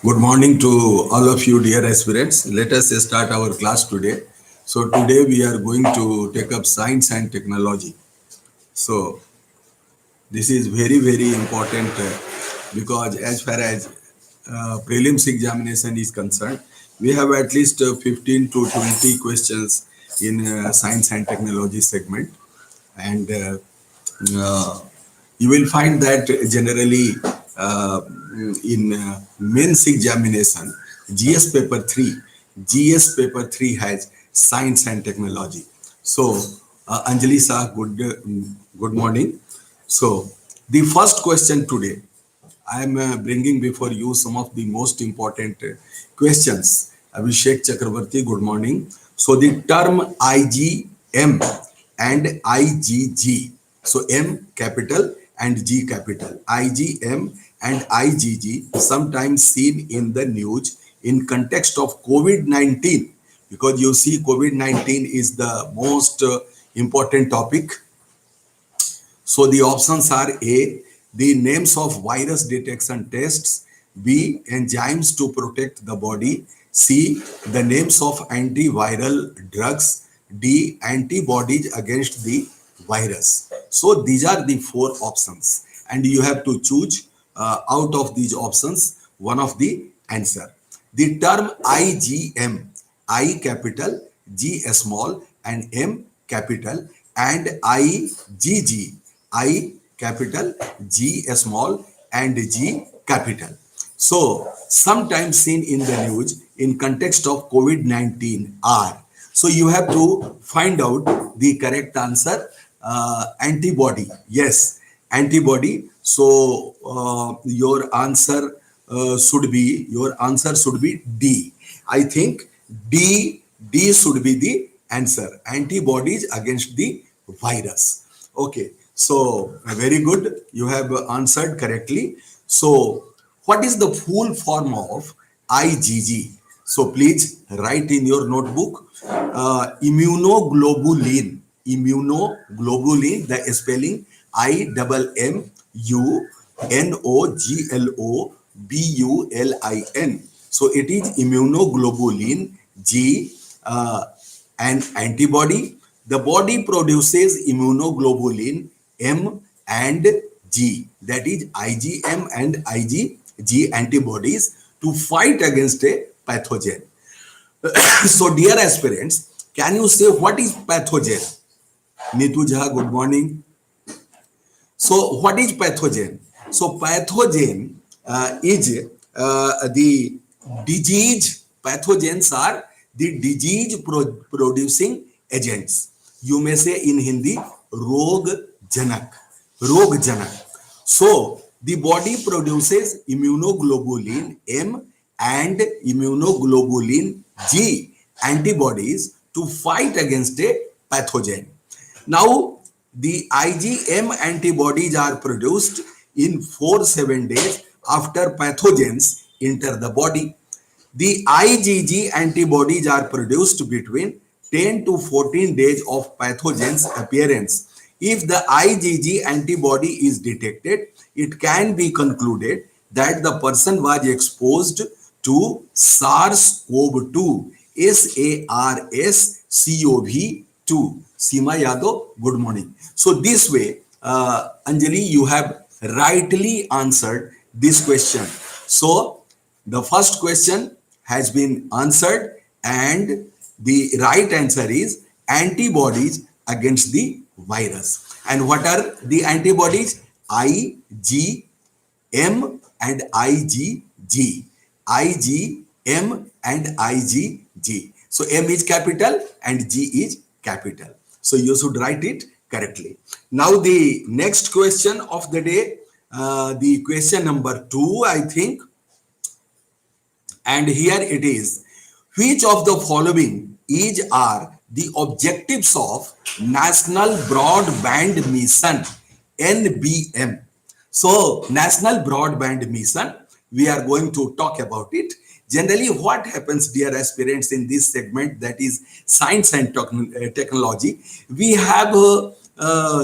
Good morning to all of you, dear aspirants. Let us start our class today. So, today we are going to take up science and technology. So, this is very, very important because, as far as prelims examination is concerned, we have at least 15 to 20 questions in science and technology segment. And you will find that generally in mains examination, GS paper 3, GS paper 3 has science and technology. So, Anjali sir, good morning. So, the first question today, I am bringing before you some of the most important questions. Abhishek Chakravarti, good morning. So the term IgM and IgG, so M capital and G capital, IgM and IgG, sometimes seen in the news in context of COVID-19, because you see COVID-19 is the most important topic. So the options are A, the names of virus detection tests, B, enzymes to protect the body, C, the names of antiviral drugs, D, antibodies against the virus. So these are the four options, and you have to choose out of these options one of the answer. The term IgM, I capital, G small, and M capital, and IgG, I capital, G small, and G capital. So sometimes seen in the news in context of COVID-19 are. So you have to find out the correct answer. Antibody, yes, antibody. So your answer should be D. I think D should be the answer. Antibodies against the virus. Okay, so very good. You have answered correctly. So, what is the full form of IgG? So, please write in your notebook immunoglobulin. Immunoglobulin, the spelling IMMUNOGLOBULIN. So, it is immunoglobulin G, an antibody. The body produces immunoglobulin M and G, that is IgM and IgG antibodies to fight against a pathogen. So, dear aspirants, can you say what is pathogen? Neetu Jha, good morning. So, what is pathogen? So, pathogen is the disease. Pathogens are the disease producing agents. You may say in Hindi, rog janak. Rog janak. So, the body produces immunoglobulin M and immunoglobulin G antibodies to fight against a pathogen. Now, the IgM antibodies are produced in 4-7 days after pathogens enter the body. The IgG antibodies are produced between 10 to 14 days of pathogen's appearance. If the IgG antibody is detected, it can be concluded that the person was exposed to SARS-CoV-2, SARS-CoV-2. Seema Yadav, good morning. So this way, Anjali, you have rightly answered this question. So the first question has been answered, and the right answer is antibodies against the virus. And what are the antibodies? IgM and IgG. IgM and IgG. So M is capital and G is capital. So you should write it correctly. Now the next question of the day, the question number 2, I think. And here it is. Which of the following are the objectives of National Broadband Mission, NBM? So, National Broadband Mission, we are going to talk about it. Generally, what happens, dear aspirants, in this segment, that is science and technology, we have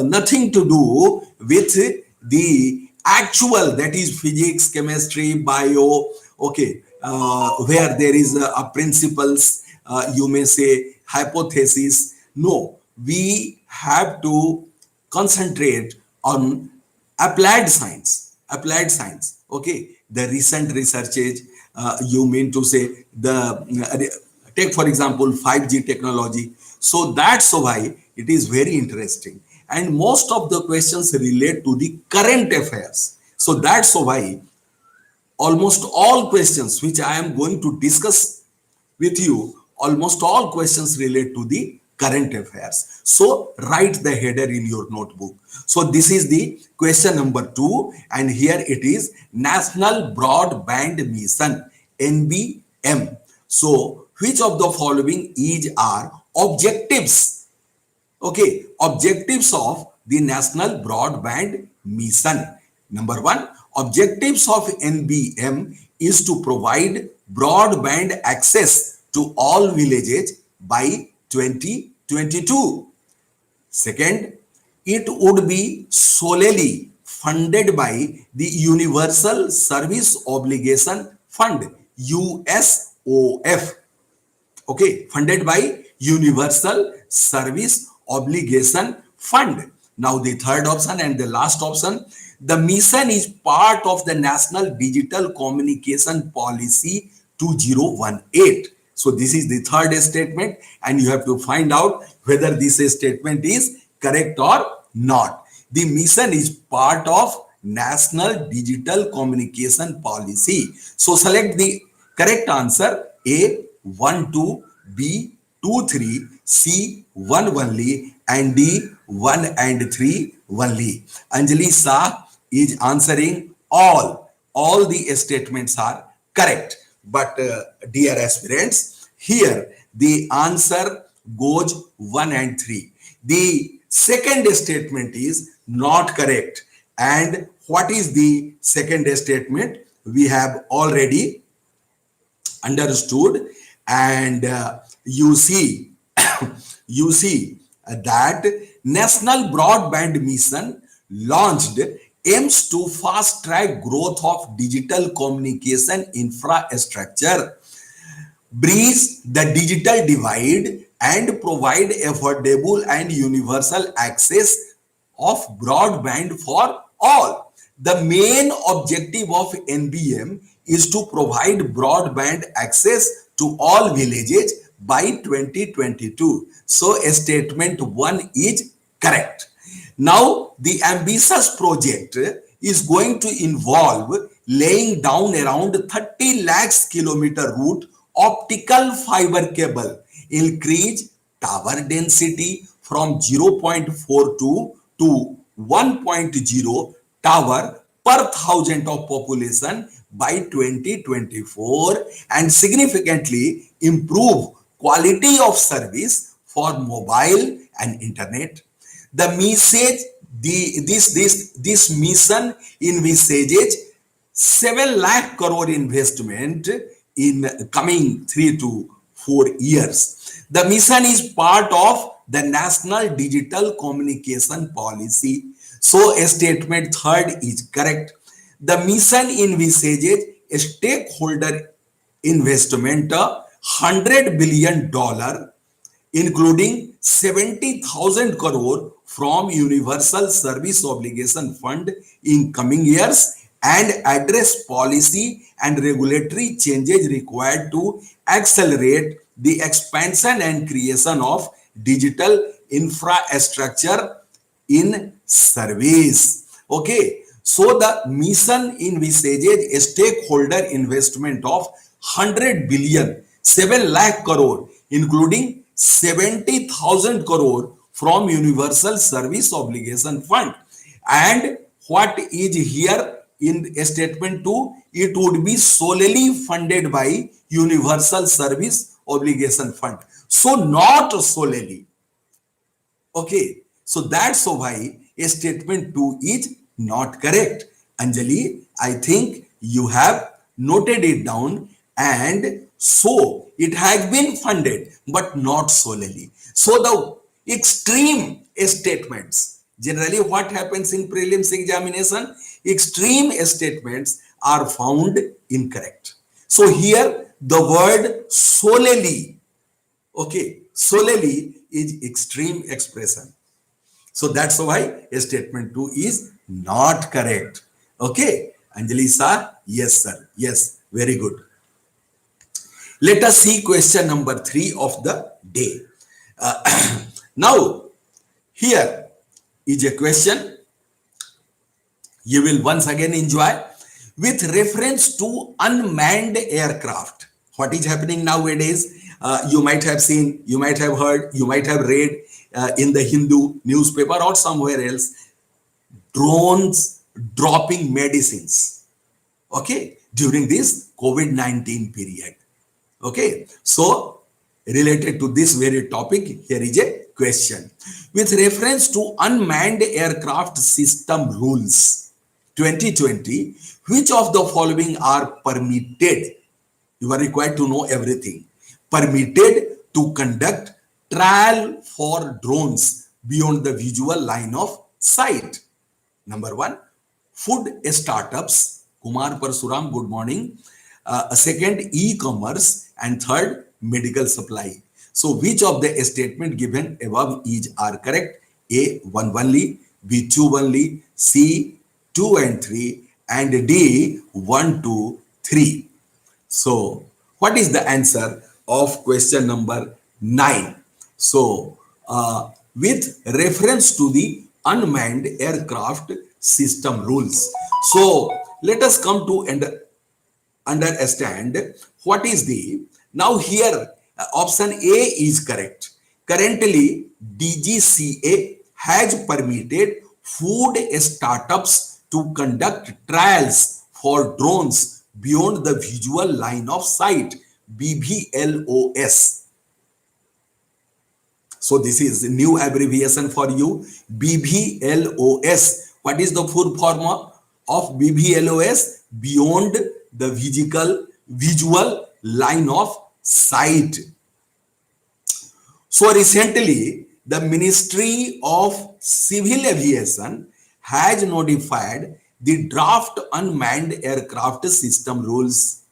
nothing to do with the actual, that is physics, chemistry, bio, okay, where there is a principles, you may say hypothesis. No, we have to concentrate on applied science. Applied science. Okay, the recent researches. You mean to say the take for example 5G technology. So that's why it is very interesting, and most of the questions relate to the current affairs. So that's why almost all questions which I am going to discuss with you, almost all questions relate to the current affairs. So write the header in your notebook. So this is the question number 2, and here it is National Broadband Mission, NBM. So which of the following is are objectives? Okay, objectives of the National Broadband Mission. Number 1, objectives of NBM is to provide broadband access to all villages by 2022. Second, it would be solely funded by the Universal Service Obligation Fund, USOF. Okay, funded by Universal Service Obligation Fund. Now the third option and the last option, the mission is part of the National Digital Communication Policy 2018. So this is the third statement, and you have to find out whether this statement is correct or not. The mission is part of National Digital Communication Policy. So select the correct answer: A 1 2, B 2 3, C 1 only, and D 1 and 3 only. Anjali Shah is answering all. All the statements are correct. But dear aspirants, here the answer goes 1 and 3. The second statement is not correct. And what is the second statement? We have already understood, and you see you see that National Broadband Mission launched aims to fast track growth of digital communication infrastructure, bridge the digital divide, and provide affordable and universal access of broadband for all. The main objective of NBM is to provide broadband access to all villages by 2022. So statement 1 is correct. Now the ambitious project is going to involve laying down around 30 lakhs kilometer route optical fiber cable, increase tower density from 0.42 to 1.0 tower per thousand of population by 2024, and significantly improve quality of service for mobile and internet. The message, this mission envisages 7 lakh crore investment in coming 3 to 4 years. The mission is part of the National Digital Communication Policy. So statement third is correct. The mission envisages a stakeholder investment $100 billion, including 70,000 crore from Universal Service Obligation Fund in coming years, and address policy and regulatory changes required to accelerate the expansion and creation of digital infrastructure in service. Okay, so the mission envisages a stakeholder investment of 100 billion, 7 lakh crore, including 70,000 crore from Universal Service Obligation Fund. And what is here in statement 2? It would be solely funded by Universal Service Obligation Fund. So not solely. Okay, so that's why statement 2 is not correct. Anjali, I think you have noted it down, and so it has been funded but not solely. So the extreme statements, generally what happens in prelims examination, extreme statements are found incorrect. So here the word solely, okay, solely is extreme expression. So that's why statement 2 is not correct. Okay, Anjali sir, yes sir, yes, very good. Let us see question number 3 of the day. Now, here is a question you will once again enjoy with reference to unmanned aircraft. What is happening nowadays? You might have seen, you might have heard, you might have read in the Hindu newspaper or somewhere else, drones dropping medicines, okay, during this COVID-19 period. Okay, so related to this very topic, here is a question. With reference to unmanned aircraft system rules 2020, which of the following are permitted? You are required to know everything. Permitted to conduct trial for drones beyond the visual line of sight. Number one, food startups. Kumar Parsuram, good morning. Second, e-commerce, and third, medical supply. So which of the statement given above is are correct? A, 1 only, B, 2 only, C, 2 and 3, and D, 1, 2, 3. So what is the answer of question number 9? So with reference to the unmanned aircraft system rules. So let us come to understand what is the, now here option A is correct. Currently DGCA has permitted food startups to conduct trials for drones beyond the visual line of sight, BVLOS. So this is a new abbreviation for you, BVLOS. What is the full form of BVLOS? Beyond the visual line of sight. So recently, the Ministry of Civil Aviation has notified the draft unmanned aircraft system rules.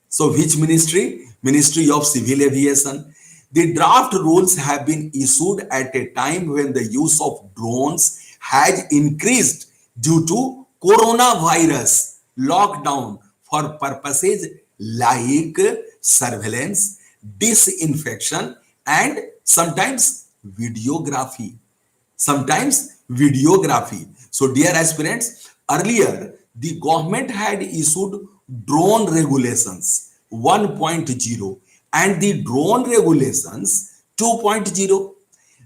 So which ministry? Ministry of Civil Aviation. The draft rules have been issued at a time when the use of drones has increased due to coronavirus lockdown for purposes like surveillance, disinfection, and sometimes videography. Sometimes videography. So dear aspirants, earlier the government had issued drone regulations 1.0 and the drone regulations 2.0.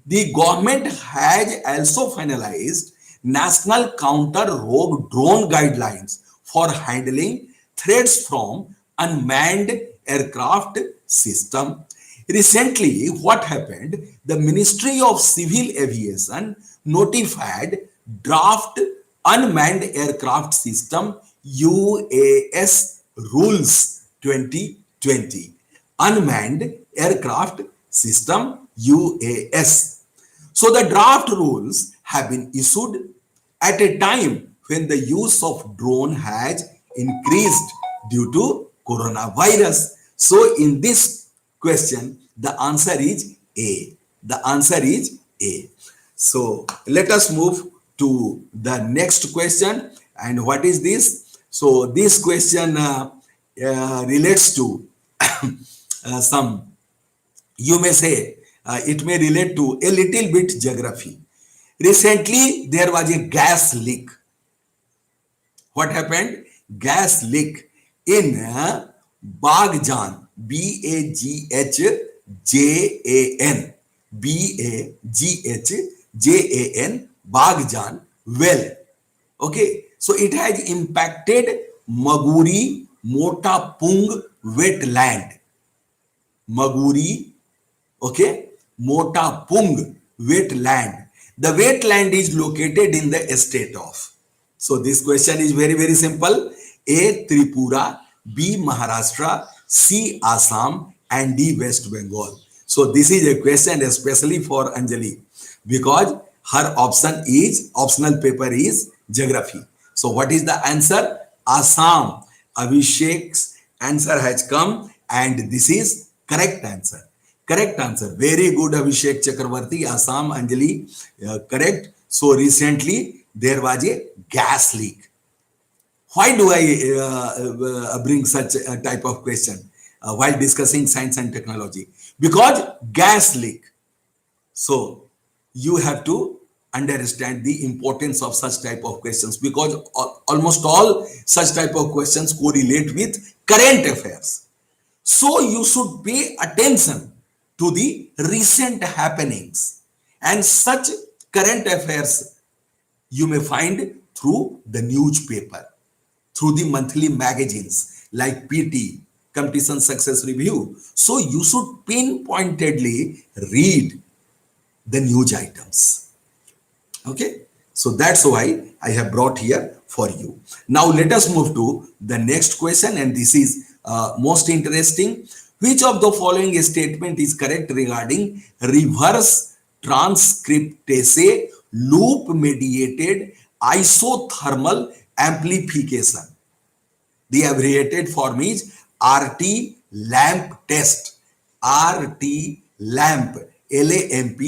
The government has also finalized national counter rogue drone guidelines for handling threats from unmanned aircraft system. Recently, what happened? The Ministry of Civil Aviation notified draft unmanned aircraft system UAS rules 2020. Unmanned aircraft system UAS. So the draft rules have been issued at a time when the use of drone has increased due to coronavirus. So in this question, the answer is A. The answer is A. So let us move to the next question. And what is this? So this question relates to some, you may say, it may relate to a little bit geography. Recently, there was a gas leak. What happened? Gas leak in Baghjan, Baghjan, Baghjan, Baghjan well. Okay, so it has impacted Maguri Motapung wetland. Maguri, okay, Motapung wetland. The wetland is located in the state of. So this question is very, very simple. A, Tripura, B, Maharashtra, C, Assam, and D, West Bengal. So this is a question especially for Anjali because her option is, optional paper is geography. So what is the answer? Assam. Abhishek's Answer has come, and this is correct answer. Correct answer. Very good, Abhishek Chakravarti. Assam Anjali, correct. So recently there was a gas leak. Why do I bring such a type of question while discussing science and technology? Because gas leak. So you have to understand the importance of such type of questions, because almost all such type of questions correlate with current affairs. So you should pay attention to the recent happenings, and such current affairs you may find through the newspaper, through the monthly magazines like PT, Competition Success Review. So you should pinpointedly read the news items. Okay, so that's why I have brought here for you. Now let us move to the next question, and this is most interesting. Which of the following statement is correct regarding reverse transcriptase loop mediated isothermal amplification? The abbreviated form is RT lamp test. RT lamp, LAMP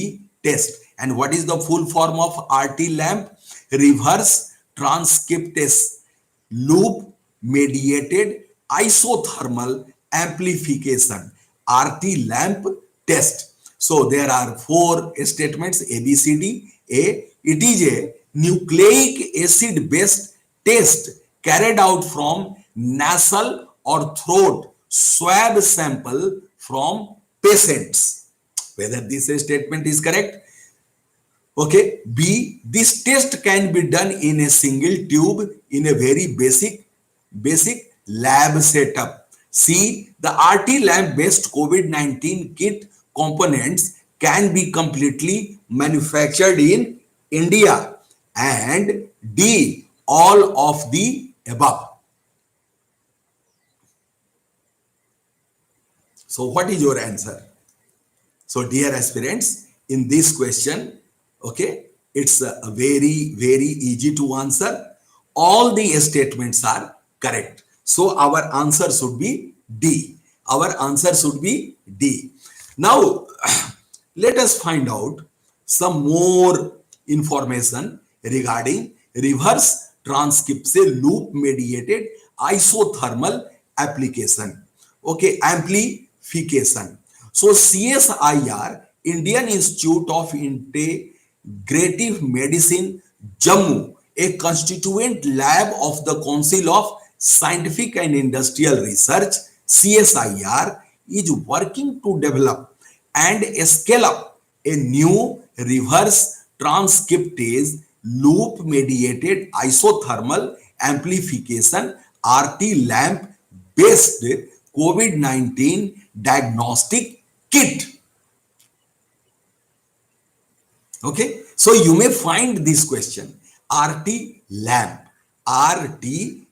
test. And what is the full form of RT lamp? Reverse transcriptase loop mediated isothermal amplification, RT lamp test. So there are four statements, A, B, C, D. A, it is a nucleic acid based test carried out from nasal or throat swab sample from patients. Whether this statement is correct? Okay. B, this test can be done in a single tube in a very basic lab setup. C, the RT lamp based COVID-19 kit components can be completely manufactured in India. And D, all of the above. So what is your answer? So dear aspirants, in this question, okay, it's a very easy to answer. All the statements are correct. So our answer should be D. Our answer should be D. Now, let us find out some more information regarding reverse transcriptase loop mediated isothermal application. Okay, amplification. So CSIR, Indian Institute of Integrative Medicine, Jammu, a constituent lab of the Council of Scientific and Industrial Research, CSIR, is working to develop and scale up a new reverse transcriptase loop mediated isothermal amplification RT lamp based COVID-19 diagnostic kit. Okay, so you may find this question, RT lamp, RTLAMP,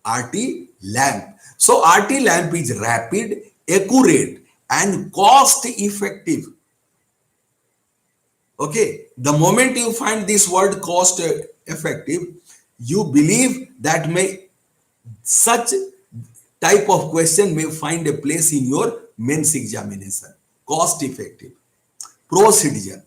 RT lamp. So RT lamp is rapid, accurate and cost effective. Okay, the moment you find this word cost effective, you believe that such type of question may find a place in your mains examination. Cost effective, procedure.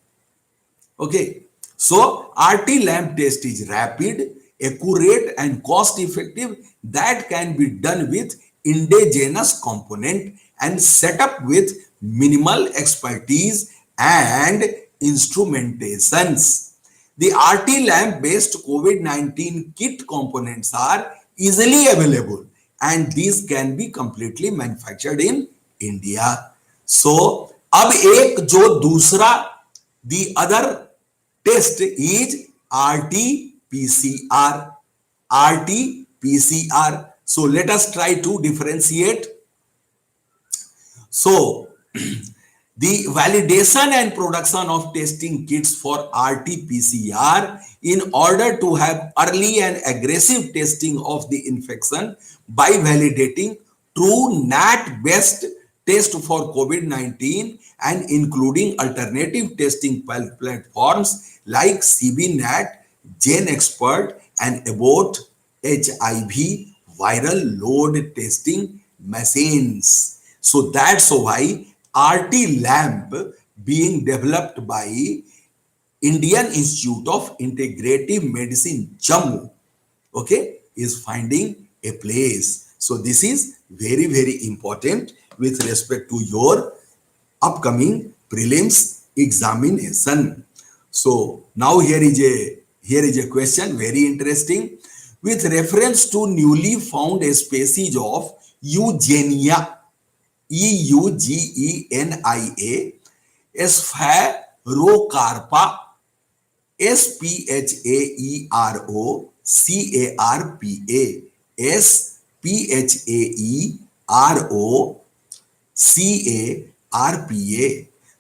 Okay, so RT lamp test is rapid, accurate and cost effective, that can be done with indigenous component and set up with minimal expertise and instrumentations. The RT lamp based COVID-19 kit components are easily available and these can be completely manufactured in India. So अब एक जो दूसरा the other test is RT-PCR. RT-PCR. So let us try to differentiate. So the validation and production of testing kits for RT-PCR in order to have early and aggressive testing of the infection by validating true NAT-based test for COVID-19 and including alternative testing platforms like CBNAT, GenExpert and Abbott HIV viral load testing machines. So that's why RT lamp being developed by Indian Institute of Integrative Medicine, Jammu, okay, is finding a place. So this is very, very important with respect to your upcoming prelims examination. So now here is a question very interesting. With reference to newly found species of Eugenia, Eugenia, Sphaerocarpa, Sphaerocarpa.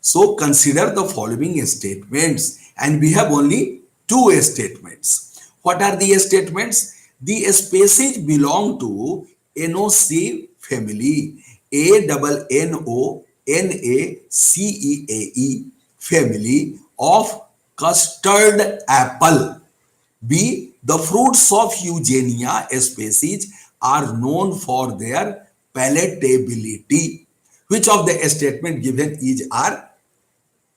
So consider the following statements, and we have only two statements. What are the statements? The species belong to NOC family, ANNONACEAE family of custard apple. B. The fruits of Eugenia species are known for their palatability. Which of the statement given is are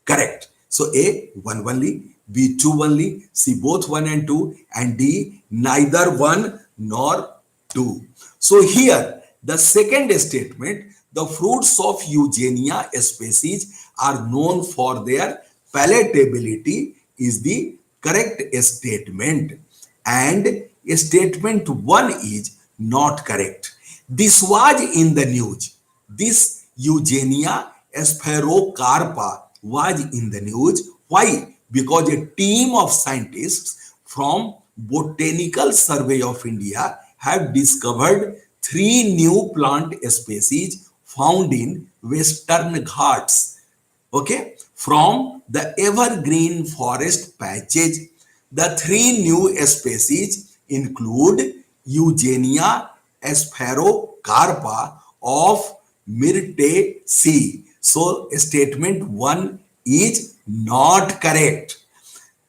correct? So A, one only, B, two only, C, both one and two, and D, neither one nor two. So here, the second statement, the fruits of Eugenia species are known for their palatability, is the correct statement. And statement one is not correct. This was in the news. This Eugenia Sphaerocarpa was in the news. Why? Because a team of scientists from Botanical Survey of India have discovered three new plant species found in Western Ghats, okay, from the evergreen forest patches. The three new species include Eugenia Sphaerocarpa of Myrtaceae. So statement 1 is not correct,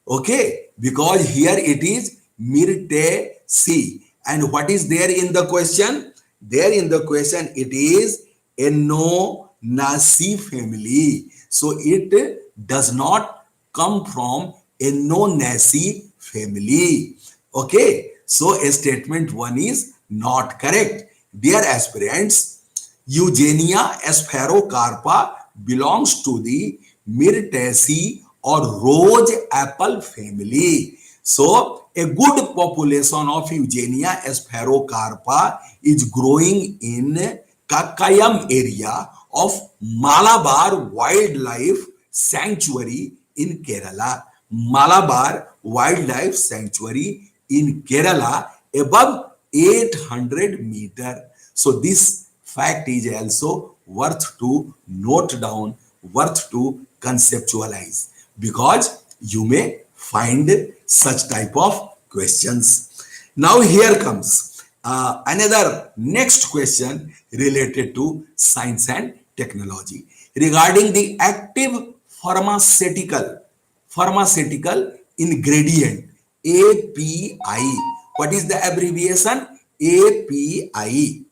okay, because here it is Myrtaceae. And what is there in the question? There in the question it is Enonaceae family. So it does not come from Enonaceae family. Okay, so statement 1 is not correct. Dear aspirants, Eugenia Sphaerocarpa belongs to the Myrtaceae or rose apple family. So a good population of Eugenia Sphaerocarpa is growing in Kakayam area of Malabar Wildlife Sanctuary in Kerala. Malabar Wildlife Sanctuary in Kerala above 800 meter. So this fact is also worth to note down, worth to conceptualize, because you may find such type of questions. Now here comes another next question related to science and technology regarding the active pharmaceutical ingredient, API. What is the abbreviation? API.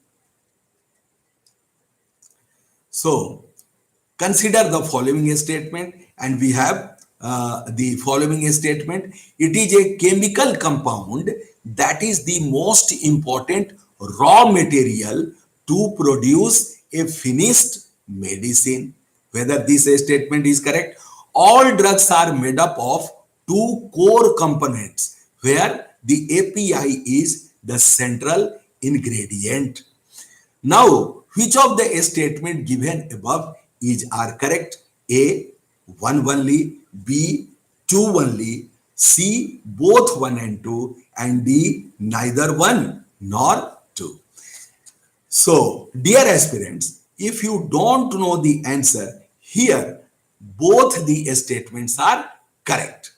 So consider the following statement, and we have the following statement. It is a chemical compound that is the most important raw material to produce a finished medicine. Whether this statement is correct? All drugs are made up of two core components, where the API is the central ingredient. Now, which of the statement given above is are correct? A, one only, B, two only, C, both one and two, and D, neither one nor two. So, dear aspirants, if you don't know the answer, here both the statements are correct.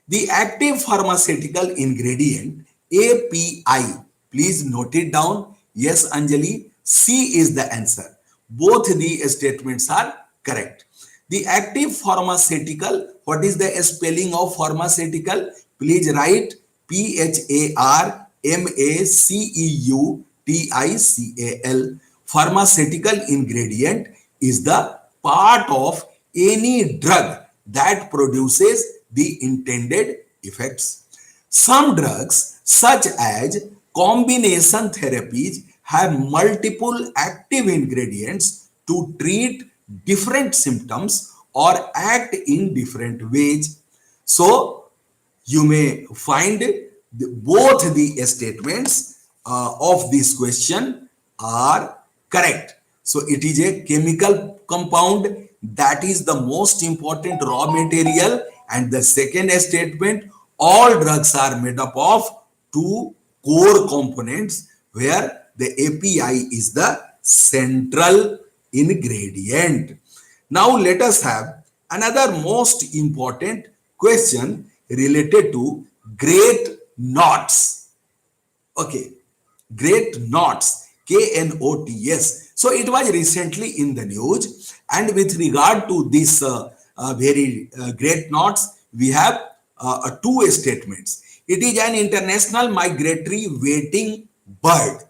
The active pharmaceutical ingredient, API, please note it down. Yes, Anjali, C is the answer. Both the statements are correct. The active pharmaceutical, what is the spelling of pharmaceutical? Please write PHARMACEUTICAL. TICAL. Pharmaceutical ingredient is the part of any drug that produces the intended effects. Some drugs, such as combination therapies, have multiple active ingredients to treat different symptoms or act in different ways. So, you may find both the statements of this question are correct. So it is a chemical compound that is the most important raw material, and the second statement, all drugs are made up of two core components where the API is the central ingredient. Now let us have another most important question related to great knots. Okay, great knots, KNOTS. So it was recently in the news, and with regard to this very great knots, we have two statements. It is an international migratory wading bird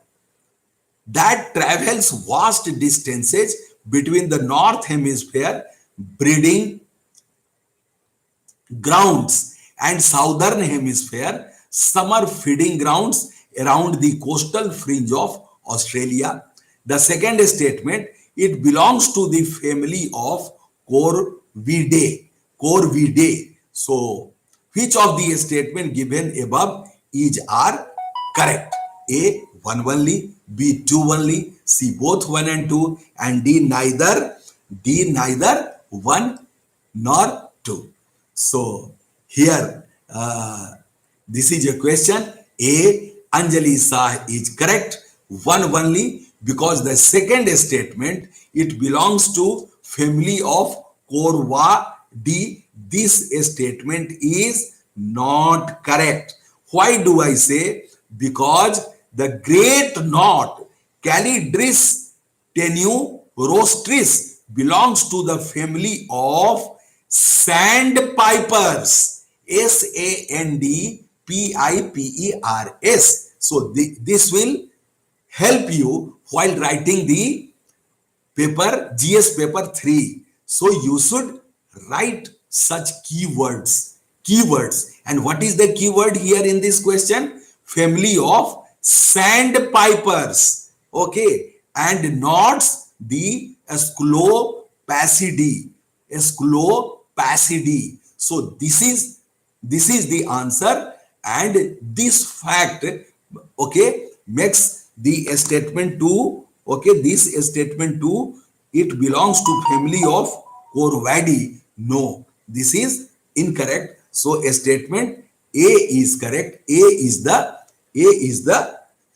that travels vast distances between the north hemisphere breeding grounds and southern hemisphere summer feeding grounds around the coastal fringe of Australia. The second statement, it belongs to the family of Corvidae. Corvidae. So, which of the statement given above is are correct? A, one only, B, two only, C, both one and two, and D, neither one nor two. So here, this is a question. A, Anjali Shah is correct, one only, because the second statement, it belongs to family of Corva. D, this statement is not correct. Why do I say? Because the great knot Calidris tenuirostris belongs to the family of sandpipers. Sandpipers. So this will help you while writing the paper, GS paper 3. So you should write such keywords. Keywords. And what is the keyword here in this question? Family of sandpipers. Okay. And knots, the Scolopacidae. Scolopacidae. So this is the answer, and this fact, okay, makes the statement 2, okay, this statement 2, it belongs to family of Corvidae. No, this is incorrect. So statement A is correct. A is the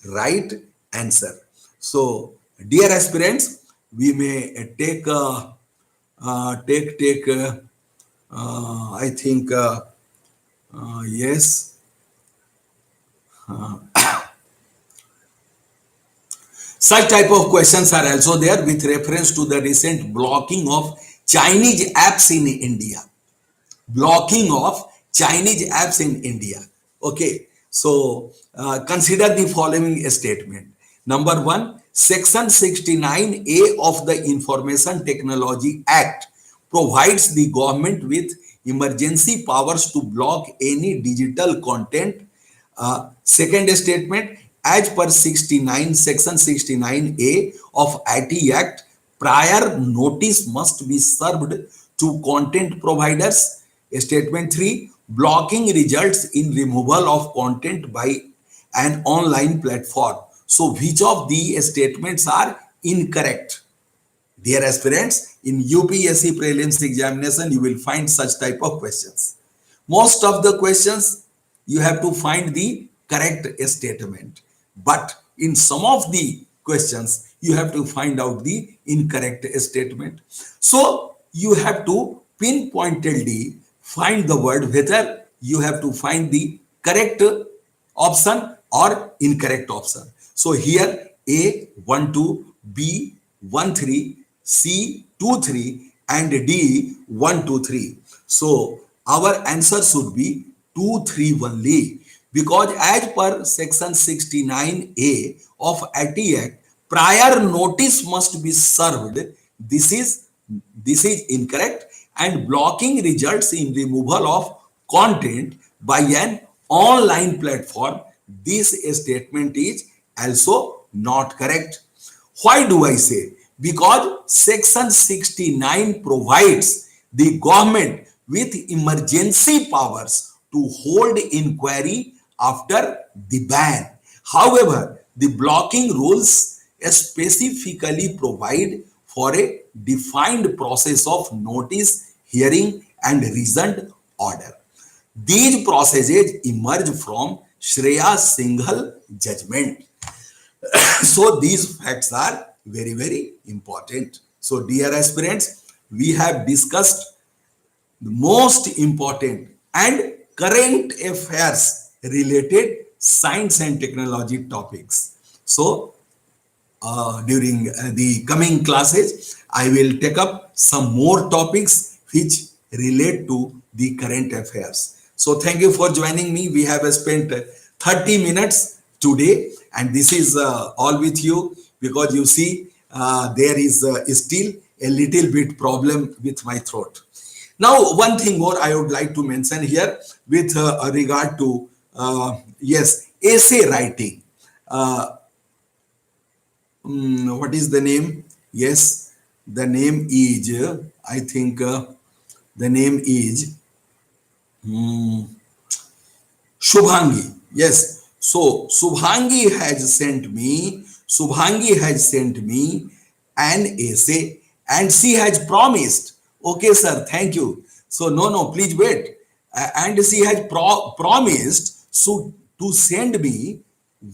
right answer. So dear aspirants, we may take I think yes. Such type of questions are also there with reference to the recent blocking of Chinese apps in India. Blocking of Chinese apps in India. Okay, so consider the following statement. Number one, Section 69A of the Information Technology Act provides the government with emergency powers to block any digital content. Second statement, as per Section 69A of IT Act, prior notice must be served to content providers. Statement 3, blocking results in removal of content by an online platform. So which of the statements are incorrect? Dear aspirants, in UPSC prelims examination, you will find such type of questions. Most of the questions, you have to find the correct statement. But in some of the questions, you have to find out the incorrect statement. So you have to pinpointedly find the word whether you have to find the correct option or incorrect option. So here A 1 2, B 1 3, C 2 3, and D 1 2 3. So our answer should be 2 3 only. because as per section 69A of AT Act, prior notice must be served. This is this is incorrect, and blocking results in removal of content by an online platform. This statement is also not correct. Why do I say? Because section 69 provides the government with emergency powers to hold inquiry after the ban. However, the blocking rules specifically provide for a defined process of notice, hearing, and reasoned order. These processes emerge from Shreya Singhal judgment. So these facts are very, very important. So dear aspirants, we have discussed the most important and current affairs related science and technology topics. So during the coming classes, I will take up some more topics which relate to the current affairs. So thank you for joining me. We have spent 30 minutes today, and this is all with you, because you see there is still a little bit problem with my throat. Now, one thing more I would like to mention here with regard to yes, essay writing. Uh, what is the name? Yes, the name is, I think, the name is Shubhangi. Yes. So Subhangi has sent me an essay, and she has promised. Okay, sir, thank you. So no, please wait. And she has promised to send me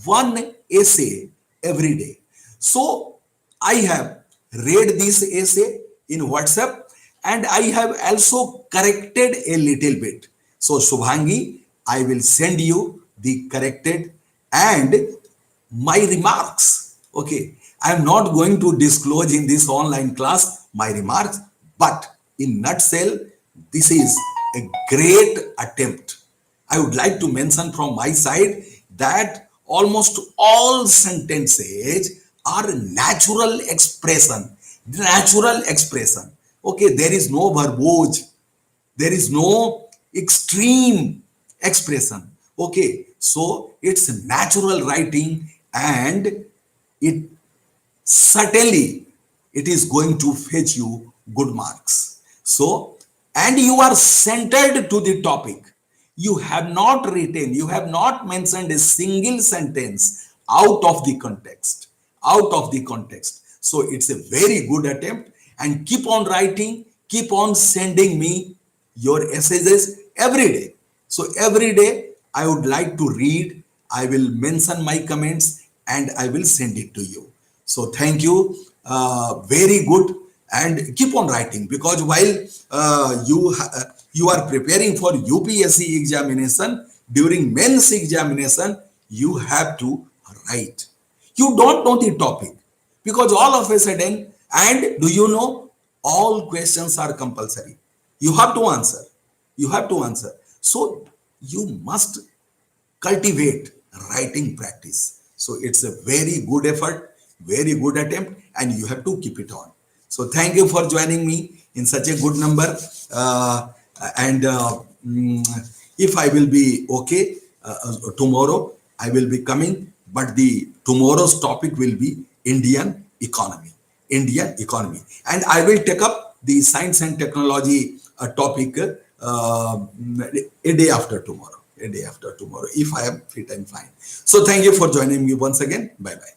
one essay every day. So I have read this essay in WhatsApp, and I have also corrected a little bit. So Shubhangi, I will send you the corrected and my remarks. Okay, I am not going to disclose in this online class my remarks, but in nutshell, this is a great attempt. I would like to mention from my side that almost all sentences are natural expression. Natural expression. Okay, there is no verbose, there is no extreme expression. Okay, so it's natural writing, and it certainly it is going to fetch you good marks. So, and you are centered to the topic. You have not written, you have not mentioned a single sentence out of the context. Out of the context. So it's a very good attempt, and keep on writing, keep on sending me your essays every day. So every day I would like to read, I will mention my comments, and I will send it to you. So thank you. Very good, and keep on writing, because while you are preparing for UPSC examination, during men's examination, you have to write. You don't know the topic, because all of a sudden, and do you know, all questions are compulsory. You have to answer. You have to answer. So you must cultivate writing practice. So it's a very good effort, very good attempt, and you have to keep it on. So thank you for joining me in such a good number. And if I will be okay tomorrow, I will be coming, but the tomorrow's topic will be Indian economy. Indian economy, and I will take up the science and technology topic a day after tomorrow. A day after tomorrow, if I am fit and fine. So thank you for joining me once again. Bye bye.